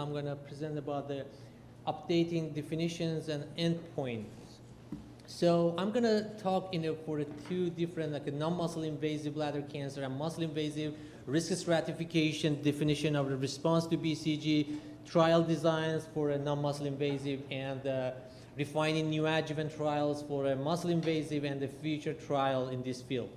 I'm going to present about the updating definitions and endpoints. So I'm going to talk for two different, like a non-muscle invasive bladder cancer and muscle invasive, risk stratification, definition of the response to BCG, trial designs for a non-muscle invasive, and refining new adjuvant trials for a muscle invasive and the future trial in this field.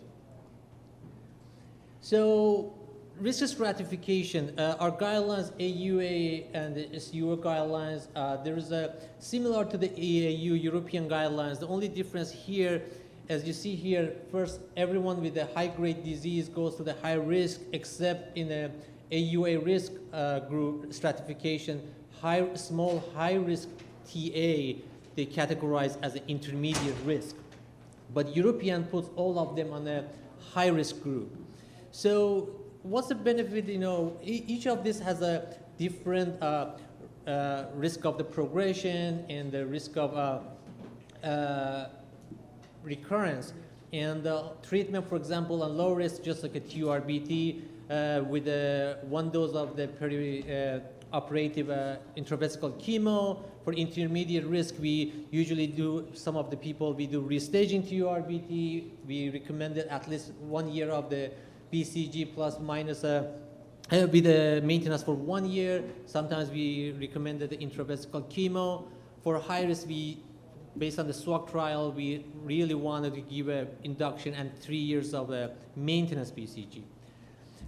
So risk stratification, our guidelines, AUA and the SUO guidelines, there is a similar to the EAU European guidelines. The only difference here, as you see here, first everyone with a high-grade disease goes to the high risk, except in a AUA risk group stratification, small high-risk TA, they categorize as an intermediate risk. But European puts all of them on a high-risk group. So what's the benefit? Each of this has a different risk of the progression and the risk of recurrence. And treatment, for example, on low risk, just like a TURBT with one dose of the operative intravesical chemo. For intermediate risk, we usually do, some of the people, we do restaging TURBT. We recommended at least 1 year of the BCG plus minus with the maintenance for 1 year. Sometimes we recommended the intravesical chemo. For high risk, based on the SWOG trial, we really wanted to give an induction and 3 years of maintenance BCG.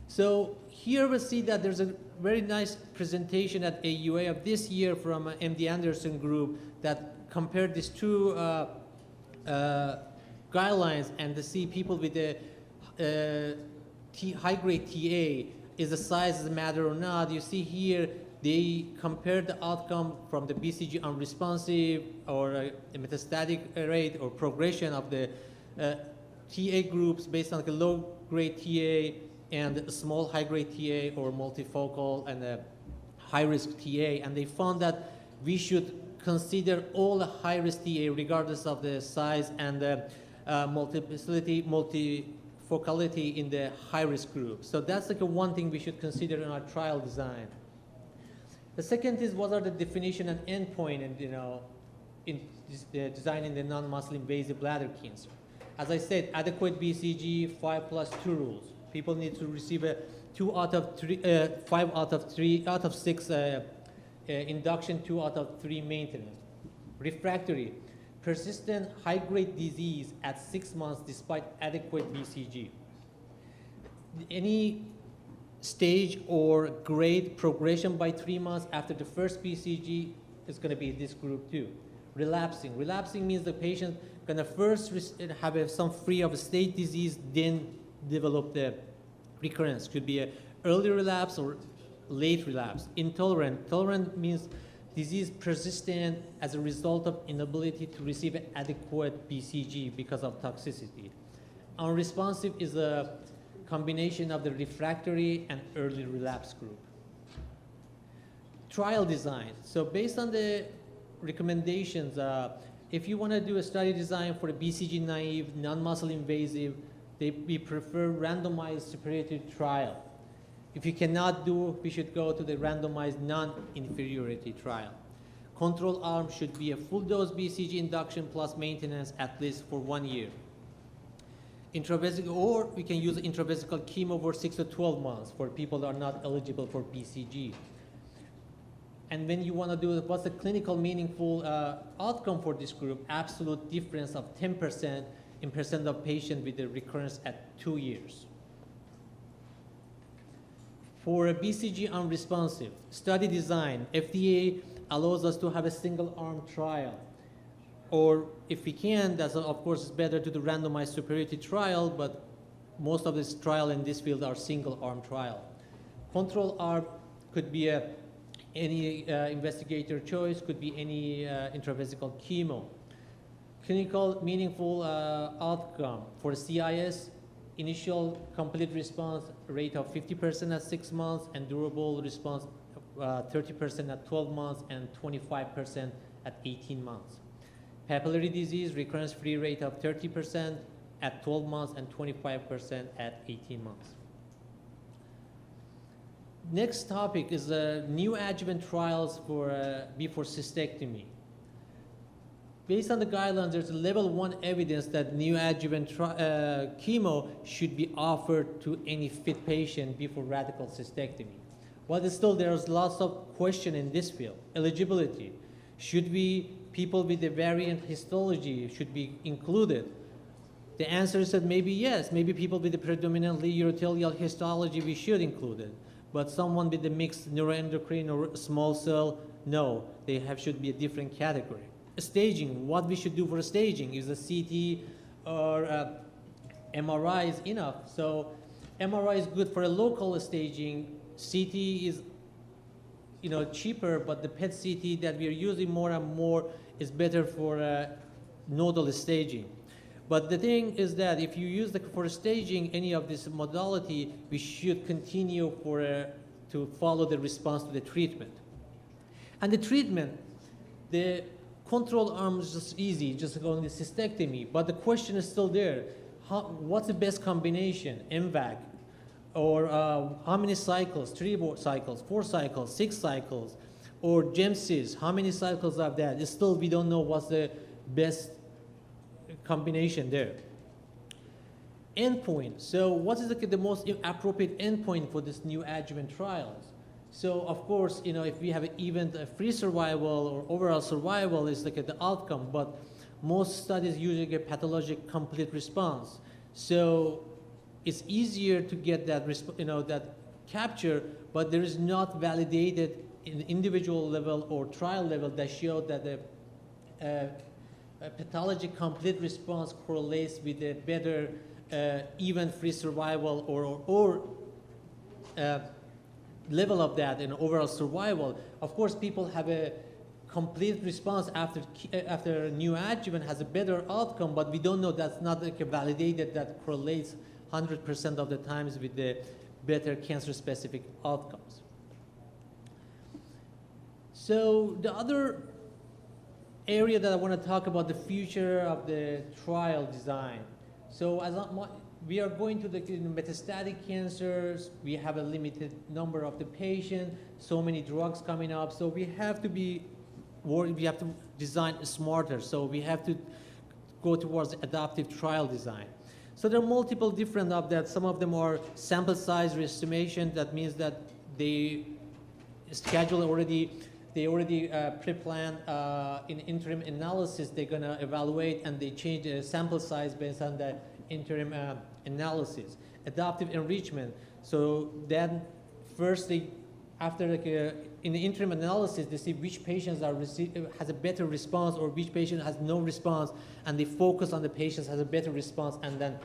So here we see that there's a very nice presentation at AUA of this year from MD Anderson group that compared these two guidelines and to see people with the high-grade TA, is the size a matter or not. You see here, they compared the outcome from the BCG unresponsive or a metastatic rate or progression of the TA groups based on the low-grade TA and a small high-grade TA or multifocal and a high-risk TA. And they found that we should consider all the high-risk TA regardless of the size and the multiplicity, focality in the high-risk group. So that's like one thing we should consider in our trial design. The second is what are the definition and endpoint and in designing the non-muscle invasive bladder cancer. As I said, adequate BCG 5+2 rules. People need to receive a 5 out of 6 induction, 2 out of 3 maintenance. Refractory. Persistent high-grade disease at 6 months despite adequate BCG. Any stage or grade progression by 3 months after the first BCG is going to be this group too. Relapsing. Relapsing means the patient going to first have some free of stage disease, then develop the recurrence. Could be an early relapse or late relapse. Intolerant. Tolerant means disease persistent as a result of inability to receive adequate BCG because of toxicity. Unresponsive is a combination of the refractory and early relapse group. Trial design. So based on the recommendations, if you want to do a study design for a BCG naive, non-muscle invasive, we prefer randomized superiority trial. If you cannot do, we should go to the randomized non-inferiority trial. Control arm should be a full dose BCG induction plus maintenance at least for 1 year. Intravesical, or we can use intravesical chemo for 6 to 12 months for people that are not eligible for BCG. And when you want to do what's the clinical meaningful outcome for this group, absolute difference of 10% in percent of patients with the recurrence at 2 years. For a BCG unresponsive, study design, FDA allows us to have a single arm trial. Or if we can, that's of course it's better to do randomized superiority trial, but most of this trial in this field are single arm trial. Control arm could be any investigator choice, could be any intravesical chemo. Clinical meaningful outcome for CIS, initial complete response rate of 50% at 6 months and durable response 30% at 12 months and 25% at 18 months. Papillary disease recurrence-free rate of 30% at 12 months and 25% at 18 months. Next topic is new adjuvant trials for before cystectomy. Based on the guidelines, there's a level 1 evidence that neoadjuvant chemo should be offered to any fit patient before radical cystectomy. But still, there's lots of question in this field. Eligibility. Should people with the variant histology should be included? The answer is that maybe yes. Maybe people with the predominantly urothelial histology, we should include it. But someone with the mixed neuroendocrine or small cell, no. They should be a different category. Staging, what we should do for staging, is a CT or MRI is enough. So MRI is good for a local staging. CT is cheaper, but the PET CT that we are using more and more is better for nodal staging. But the thing is that if you use for staging any of this modality, we should continue to follow the response to the treatment. And the treatment, the control arm is just easy, just going to cystectomy. But the question is still there. What's the best combination? MVAC, or how many cycles? 3 cycles, 4 cycles, 6 cycles, or GemCis? How many cycles of that? Still, we don't know what's the best combination there. Endpoint. So, what is the most appropriate endpoint for this new adjuvant trials? So, of course, if we have an event-free survival or overall survival is the outcome, but most studies using a pathologic complete response. So, it's easier to get that, that capture, but there is not validated in individual level or trial level that show that the pathologic complete response correlates with a better event-free survival or level of that in overall survival. Of course, people have a complete response after neoadjuvant has a better outcome, but we don't know, that's not validated that correlates 100% of the times with the better cancer-specific outcomes. So the other area that I want to talk about, the future of the trial design. So we are going to the metastatic cancers. We have a limited number of the patient, so many drugs coming up. So we have to be worried, we have to design smarter. So we have to go towards adaptive trial design. So there are multiple different of that. Some of them are sample size re-estimation. That means that they schedule already, they already pre-plan in interim analysis. They're gonna evaluate and they change the sample size based on the interim analysis. Adaptive enrichment. So then first after in the interim analysis, they see which patients has a better response or which patient has no response, and they focus on the patients has a better response and then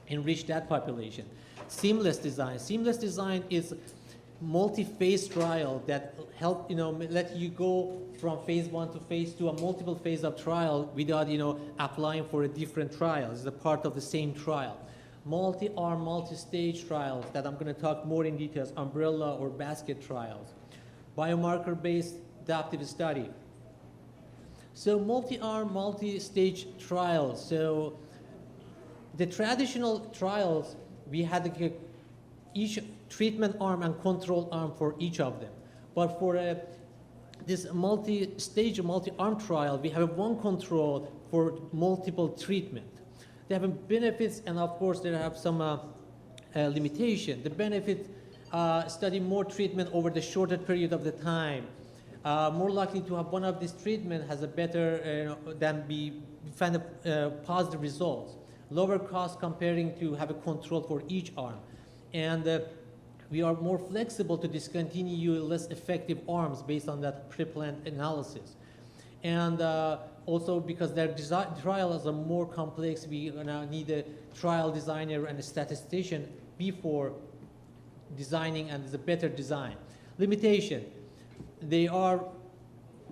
enrich that population. Seamless design. Seamless design is multi-phase trial that help let you go from phase 1 to phase 2, a multiple phase of trial without applying for a different trial. It's a part of the same trial. Multi-arm, multi-stage trials that I'm going to talk more in details, umbrella or basket trials. Biomarker-based adaptive study. So multi-arm, multi-stage trials. So the traditional trials, we had each treatment arm and control arm for each of them. But for this multi-stage, multi-arm trial, we have one control for multiple treatment. They have benefits, and of course, they have some limitation. The benefit, study more treatment over the shorter period of the time. More likely to have one of these treatment has a better, find positive results. Lower cost comparing to have a control for each arm. And we are more flexible to discontinue less effective arms based on that pre-planned analysis. And also because their trials are more complex, we need a trial designer and a statistician before designing, and it's a better design. Limitation, they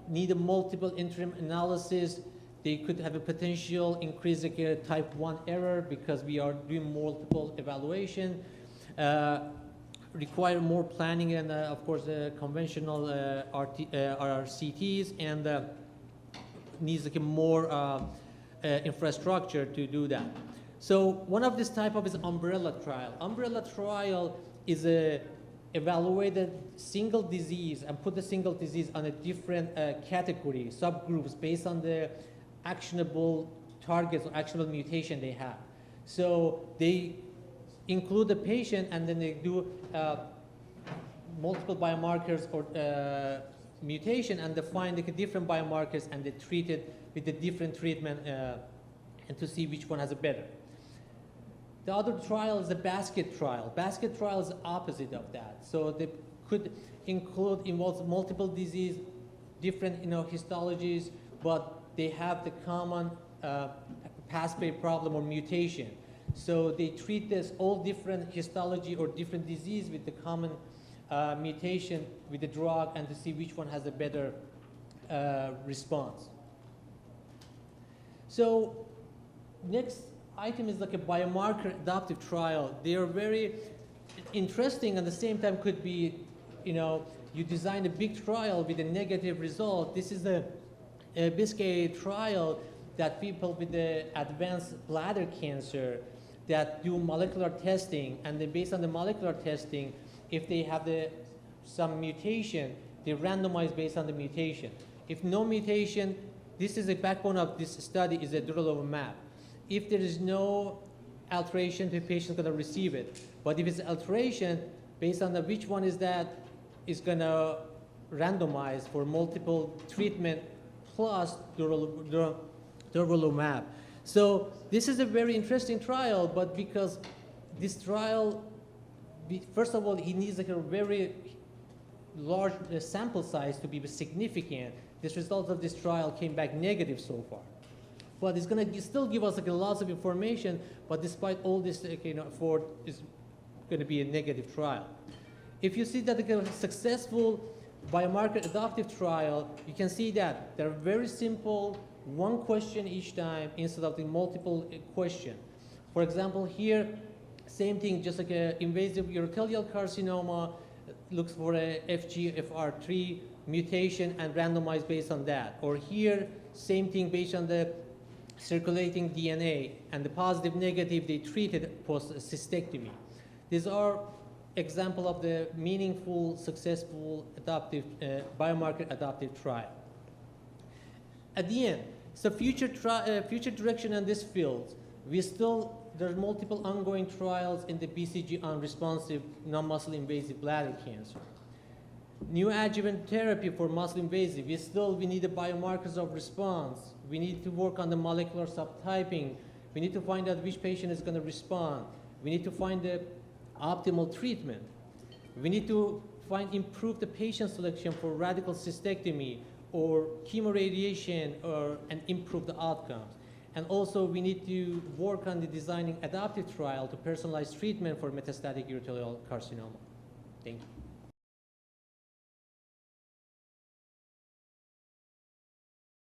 need a multiple interim analysis. They could have a potential increase type 1 error because we are doing multiple evaluation. Require more planning and of course conventional RCTs, and needs more infrastructure to do that. So one of this type of is umbrella trial. Umbrella trial is evaluated single disease and put the single disease on a different category, subgroups based on the actionable targets or actionable mutation they have. So they include the patient and then they do multiple biomarkers or mutation and they find like, different biomarkers and they treat it with a different treatment and to see which one has a better. The other trial is a basket trial. Basket trial is the opposite of that. So they could involve multiple disease, different histologies, but they have the common pathway problem or mutation. So they treat this all different histology or different disease with the common mutation with the drug and to see which one has a better response. So next item is like a biomarker adaptive trial. They are very interesting, at the same time could be, you design a big trial with a negative result. This is the BISCAY trial that people with the advanced bladder cancer that do molecular testing, and then based on the molecular testing, if they have some mutation, they randomize based on the mutation. If no mutation, this is the backbone of this study is a durvalumab. If there is no alteration, the patient is going to receive it. But if it's alteration, based on which one is that, is going to randomize for multiple treatment plus durvalumab. So this is a very interesting trial, but because this trial, first of all, it needs like a very large sample size to be significant. This result of this trial came back negative so far. But it's going to still give us like lots of information, but despite all this, effort, is going to be a negative trial. If you see that a successful biomarker adaptive trial, you can see that they're very simple, one question each time instead of the multiple question. For example, here, same thing, just like an invasive urothelial carcinoma, looks for a FGFR3 mutation and randomized based on that. Or here, same thing based on the circulating DNA and the positive negative they treated post cystectomy. These are example of the meaningful, successful adaptive biomarker adaptive trial. At the end, so future direction in this field, there are multiple ongoing trials in the BCG unresponsive non-muscle invasive bladder cancer. New adjuvant therapy for muscle invasive, we need the biomarkers of response. We need to work on the molecular subtyping. We need to find out which patient is going to respond. We need to find the optimal treatment. We need to improve the patient selection for radical cystectomy or chemoradiation and improve the outcomes. And also we need to work on the designing adaptive trial to personalize treatment for metastatic urothelial carcinoma. Thank you.